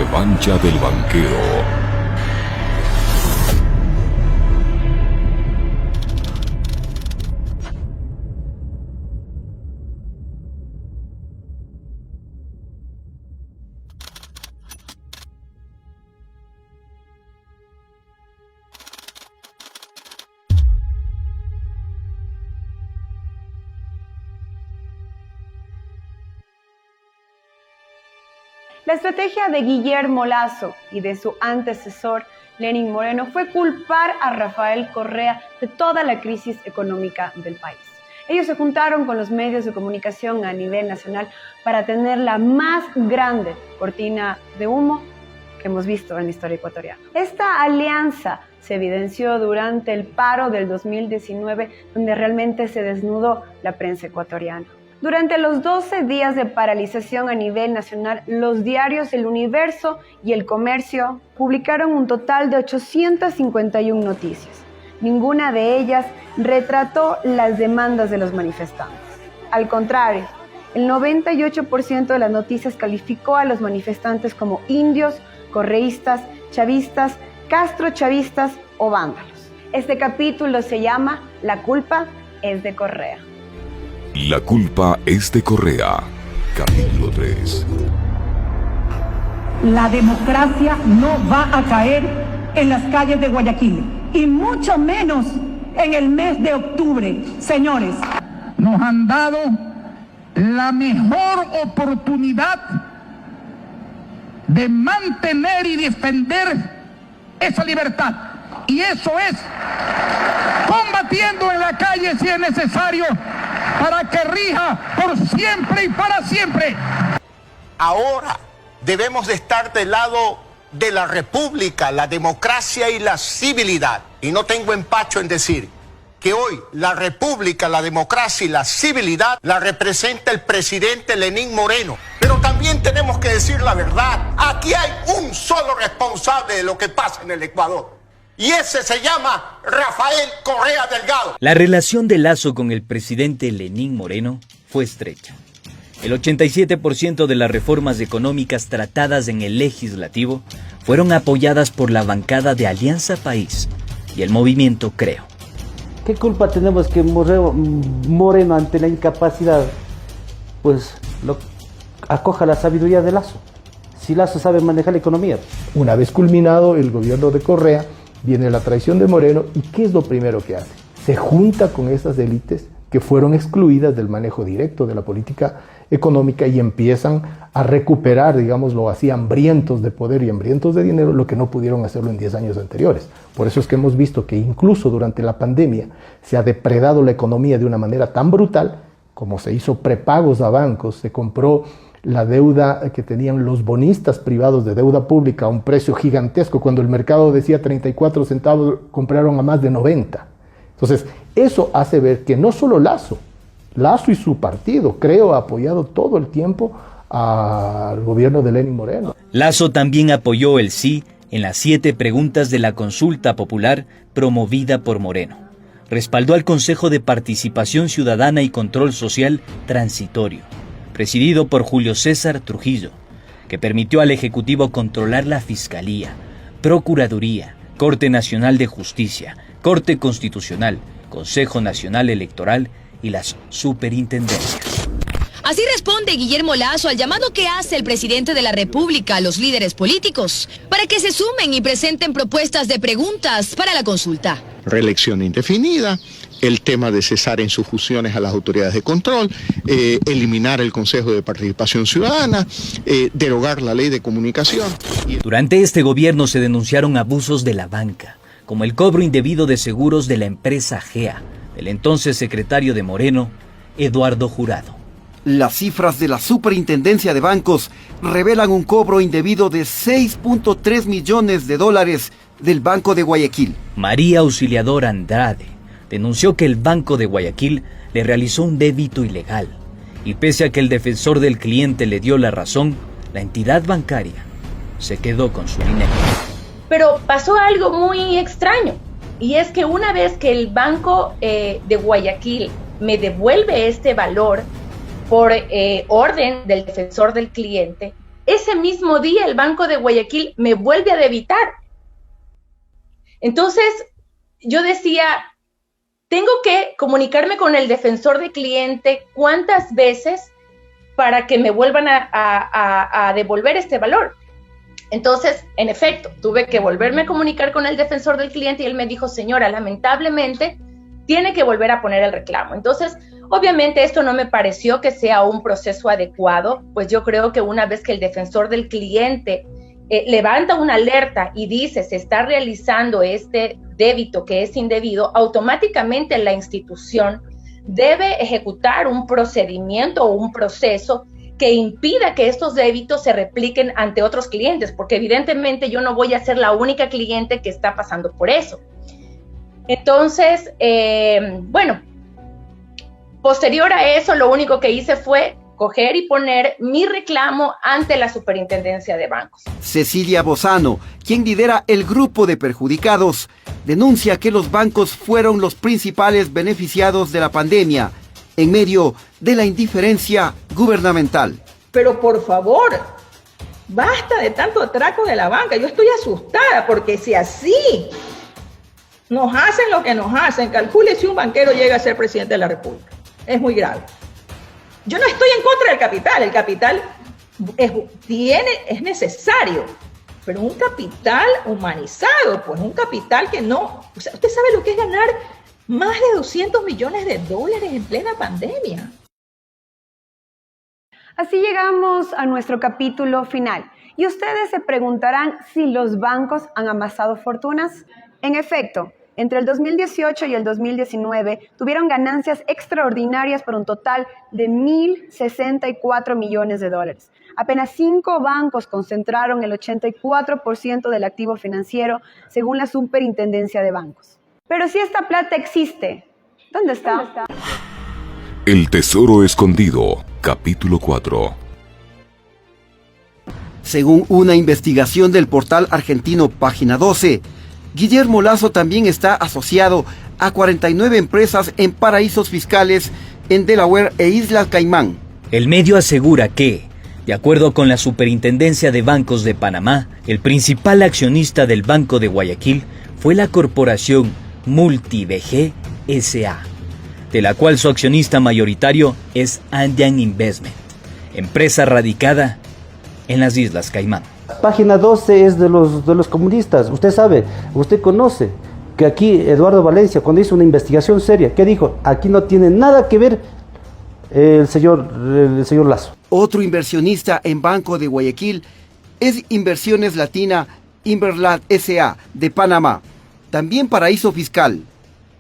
revancha del banquero. La estrategia de Guillermo Lasso y de su antecesor, Lenín Moreno, fue culpar a Rafael Correa de toda la crisis económica del país. Ellos se juntaron con los medios de comunicación a nivel nacional para tener la más grande cortina de humo que hemos visto en la historia ecuatoriana. Esta alianza se evidenció durante el paro del 2019, donde realmente se desnudó la prensa ecuatoriana. Durante los 12 días de paralización a nivel nacional, los diarios El Universo y El Comercio publicaron un total de 851 noticias. Ninguna de ellas retrató las demandas de los manifestantes. Al contrario, el 98% de las noticias calificó a los manifestantes como indios, correístas, chavistas, castrochavistas o vándalos. Este capítulo se llama La culpa es de Correa. La culpa es de Correa. Capítulo 3. La democracia no va a caer en las calles de Guayaquil, y mucho menos en el mes de octubre. Señores, nos han dado la mejor oportunidad de mantener y defender esa libertad. Y eso es combatiendo en la calle si es necesario, para que rija por siempre y para siempre. Ahora debemos de estar del lado de la república, la democracia y la civilidad. Y no tengo empacho en decir que hoy la república, la democracia y la civilidad la representa el presidente Lenín Moreno. Pero también tenemos que decir la verdad. Aquí hay un solo responsable de lo que pasa en el Ecuador. Y ese se llama Rafael Correa Delgado. La relación de Lasso con el presidente Lenín Moreno fue estrecha. El 87% de las reformas económicas tratadas en el legislativo fueron apoyadas por la bancada de Alianza País y el movimiento Creo. ¿Qué culpa tenemos que Moreno, ante la incapacidad, pues acoja la sabiduría de Lasso? Si Lasso sabe manejar la economía. Una vez culminado el gobierno de Correa, viene la traición de Moreno, ¿y qué es lo primero que hace? Se junta con esas élites que fueron excluidas del manejo directo de la política económica y empiezan a recuperar, digámoslo así, hambrientos de poder y hambrientos de dinero, lo que no pudieron hacerlo en 10 años anteriores. Por eso es que hemos visto que incluso durante la pandemia se ha depredado la economía de una manera tan brutal, como se hizo prepagos a bancos, se compró la deuda que tenían los bonistas privados de deuda pública a un precio gigantesco. Cuando el mercado decía 34 centavos, compraron a más de 90. Entonces, eso hace ver que no solo Lasso y su partido, Creo, ha apoyado todo el tiempo al gobierno de Lenín Moreno. Lasso también apoyó el sí en las 7 preguntas de la consulta popular promovida por Moreno. Respaldó al Consejo de Participación Ciudadana y Control Social Transitorio, presidido por Julio César Trujillo, que permitió al Ejecutivo controlar la Fiscalía, Procuraduría, Corte Nacional de Justicia, Corte Constitucional, Consejo Nacional Electoral y las superintendencias. Así responde Guillermo Lasso al llamado que hace el presidente de la República a los líderes políticos para que se sumen y presenten propuestas de preguntas para la consulta. Reelección indefinida, el tema de cesar en sus funciones a las autoridades de control, eliminar el Consejo de Participación Ciudadana, derogar la ley de comunicación. Durante este gobierno se denunciaron abusos de la banca, como el cobro indebido de seguros de la empresa GEA, del entonces secretario de Moreno, Eduardo Jurado. Las cifras de la Superintendencia de Bancos revelan un cobro indebido de $6.3 millones del Banco de Guayaquil. María Auxiliadora Andrade denunció que el Banco de Guayaquil le realizó un débito ilegal y pese a que el defensor del cliente le dio la razón, la entidad bancaria se quedó con su dinero. Pero pasó algo muy extraño y es que una vez que el Banco de Guayaquil me devuelve este valor por orden del defensor del cliente, ese mismo día el Banco de Guayaquil me vuelve a debitar. Entonces, yo decía, tengo que comunicarme con el defensor de cliente cuántas veces para que me vuelvan a devolver este valor. Entonces, en efecto, tuve que volverme a comunicar con el defensor del cliente y él me dijo, señora, lamentablemente tiene que volver a poner el reclamo. Entonces, obviamente esto no me pareció que sea un proceso adecuado, pues yo creo que una vez que el defensor del cliente levanta una alerta y dice se está realizando este débito que es indebido, automáticamente la institución debe ejecutar un procedimiento o un proceso que impida que estos débitos se repliquen ante otros clientes, porque evidentemente yo no voy a ser la única cliente que está pasando por eso. Entonces, bueno, posterior a eso, lo único que hice fue coger y poner mi reclamo ante la Superintendencia de Bancos. Cecilia Bozano, quien lidera el grupo de perjudicados, denuncia que los bancos fueron los principales beneficiados de la pandemia en medio de la indiferencia gubernamental. Pero por favor, basta de tanto atraco de la banca. Yo estoy asustada porque si así nos hacen lo que nos hacen, calcule si un banquero llega a ser presidente de la República. Es muy grave. Yo no estoy en contra del capital. El capital es necesario, pero un capital humanizado, pues un capital que no... O sea, usted sabe lo que es ganar más de 200 millones de dólares en plena pandemia. Así llegamos a nuestro capítulo final. Y ustedes se preguntarán si los bancos han amasado fortunas. En efecto, entre el 2018 y el 2019 tuvieron ganancias extraordinarias por un total de 1.064 millones de dólares. Apenas 5 bancos concentraron el 84% del activo financiero, según la Superintendencia de Bancos. Pero si esta plata existe, ¿dónde está? El tesoro escondido, capítulo 4. Según una investigación del portal argentino Página 12, Guillermo Lasso también está asociado a 49 empresas en paraísos fiscales en Delaware e Islas Caimán. El medio asegura que, de acuerdo con la Superintendencia de Bancos de Panamá, el principal accionista del Banco de Guayaquil fue la corporación MultiBG S.A., de la cual su accionista mayoritario es Andean Investment, empresa radicada en las Islas Caimán. Página 12 es de los comunistas. Usted sabe, usted conoce que aquí Eduardo Valencia, cuando hizo una investigación seria, ¿qué dijo? Aquí no tiene nada que ver el señor Lasso. Otro inversionista en Banco de Guayaquil es Inversiones Latina Inverlat S.A. de Panamá, también paraíso fiscal.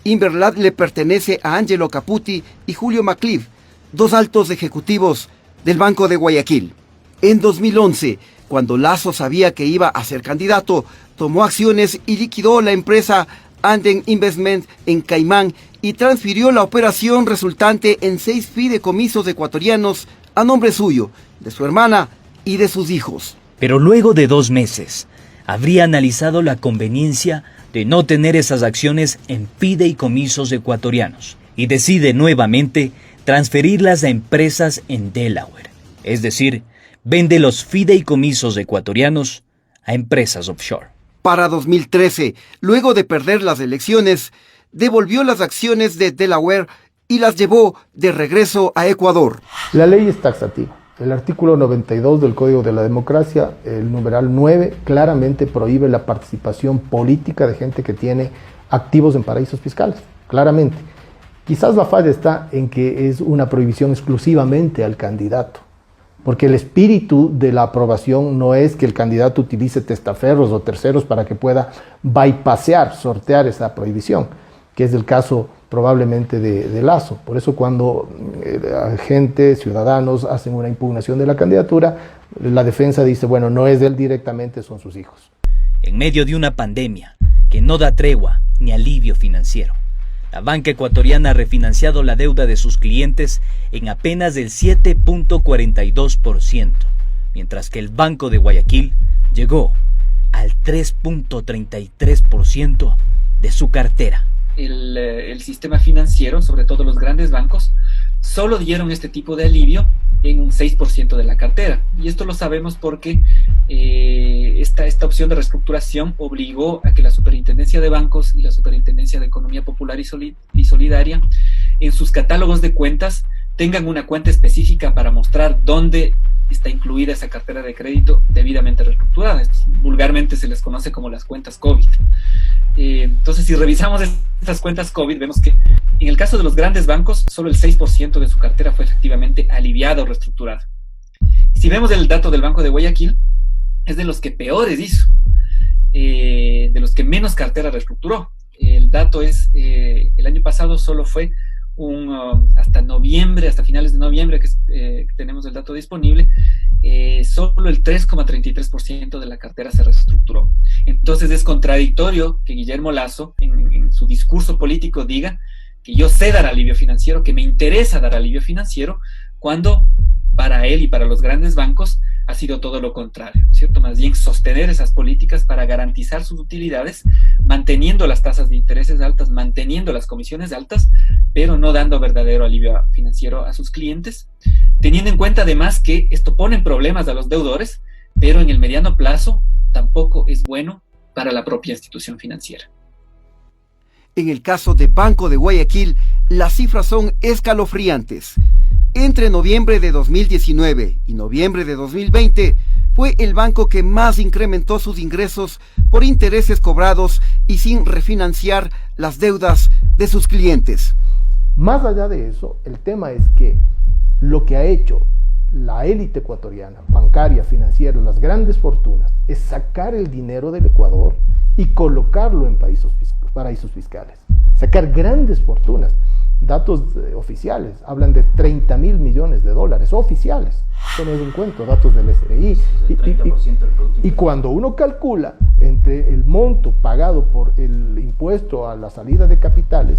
Inverlat le pertenece a Angelo Caputi y Julio Macliff, 2 altos ejecutivos del Banco de Guayaquil. En 2011, cuando Lasso sabía que iba a ser candidato, tomó acciones y liquidó la empresa Anden Investment en Caimán y transfirió la operación resultante en 6 fideicomisos ecuatorianos a nombre suyo, de su hermana y de sus hijos. Pero luego de 2 meses, habría analizado la conveniencia de no tener esas acciones en fideicomisos ecuatorianos y decide nuevamente transferirlas a empresas en Delaware, es decir, vende los fideicomisos ecuatorianos a empresas offshore. Para 2013, luego de perder las elecciones, devolvió las acciones de Delaware y las llevó de regreso a Ecuador. La ley es taxativa. El artículo 92 del Código de la Democracia, el numeral 9, claramente prohíbe la participación política de gente que tiene activos en paraísos fiscales, claramente. Quizás la falla está en que es una prohibición exclusivamente al candidato, porque el espíritu de la aprobación no es que el candidato utilice testaferros o terceros para que pueda bypassear, sortear esa prohibición, que es el caso probablemente de Lasso. Por eso cuando gente, ciudadanos hacen una impugnación de la candidatura, la defensa dice, bueno, no es de él directamente, son sus hijos. En medio de una pandemia que no da tregua ni alivio financiero, la banca ecuatoriana ha refinanciado la deuda de sus clientes en apenas el 7.42%, mientras que el Banco de Guayaquil llegó al 3.33% de su cartera. el sistema financiero, sobre todo los grandes bancos, solo dieron este tipo de alivio en un 6% de la cartera. Y esto lo sabemos porque esta opción de reestructuración obligó a que la Superintendencia de Bancos y la Superintendencia de Economía Popular y Solidaria en sus catálogos de cuentas tengan una cuenta específica para mostrar dónde está incluida esa cartera de crédito debidamente reestructurada. Vulgarmente se les conoce como las cuentas COVID. Entonces, si revisamos estas cuentas COVID, vemos que en el caso de los grandes bancos, solo el 6% de su cartera fue efectivamente aliviada o reestructurada. Si vemos el dato del Banco de Guayaquil, es de los que peores hizo, de los que menos cartera reestructuró. El dato es, el año pasado solo fue hasta noviembre, hasta finales de noviembre, que tenemos el dato disponible, solo el 3,33% de la cartera se reestructuró. Entonces es contradictorio que Guillermo Lasso, en su discurso político, diga que yo sé dar alivio financiero, que me interesa dar alivio financiero, cuando para él y para los grandes bancos ha sido todo lo contrario, ¿no es cierto? Más bien sostener esas políticas para garantizar sus utilidades, manteniendo las tasas de intereses altas, manteniendo las comisiones altas, pero no dando verdadero alivio financiero a sus clientes, teniendo en cuenta además que esto pone en problemas a los deudores, pero en el mediano plazo tampoco es bueno para la propia institución financiera. En el caso de Banco de Guayaquil, las cifras son escalofriantes. Entre noviembre de 2019 y noviembre de 2020, fue el banco que más incrementó sus ingresos por intereses cobrados y sin refinanciar las deudas de sus clientes. Más allá de eso, el tema es que lo que ha hecho la élite ecuatoriana, bancaria, financiera, las grandes fortunas, es sacar el dinero del Ecuador y colocarlo en paraísos fiscales. Sacar grandes fortunas. Datos oficiales hablan de 30.000 millones de dólares oficiales. Esto no es un cuento, datos del SRI. Y cuando uno calcula entre el monto pagado por el impuesto a la salida de capitales,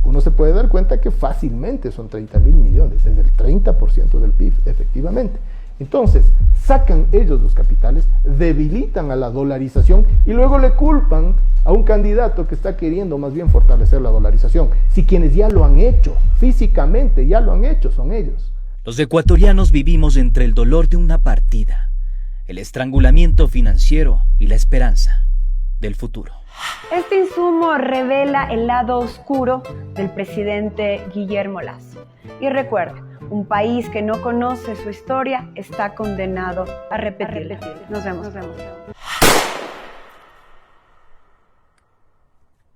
uno se puede dar cuenta que fácilmente son 30.000 millones, es el 30% del PIB, efectivamente. Entonces, sacan ellos los capitales, debilitan a la dolarización y luego le culpan a un candidato que está queriendo más bien fortalecer la dolarización. Si quienes ya lo han hecho, físicamente ya lo han hecho, son ellos. Los ecuatorianos vivimos entre el dolor de una partida, el estrangulamiento financiero y la esperanza del futuro. Este insumo revela el lado oscuro del presidente Guillermo Lasso. Y recuerda, un país que no conoce su historia está condenado a repetirla. Nos vemos.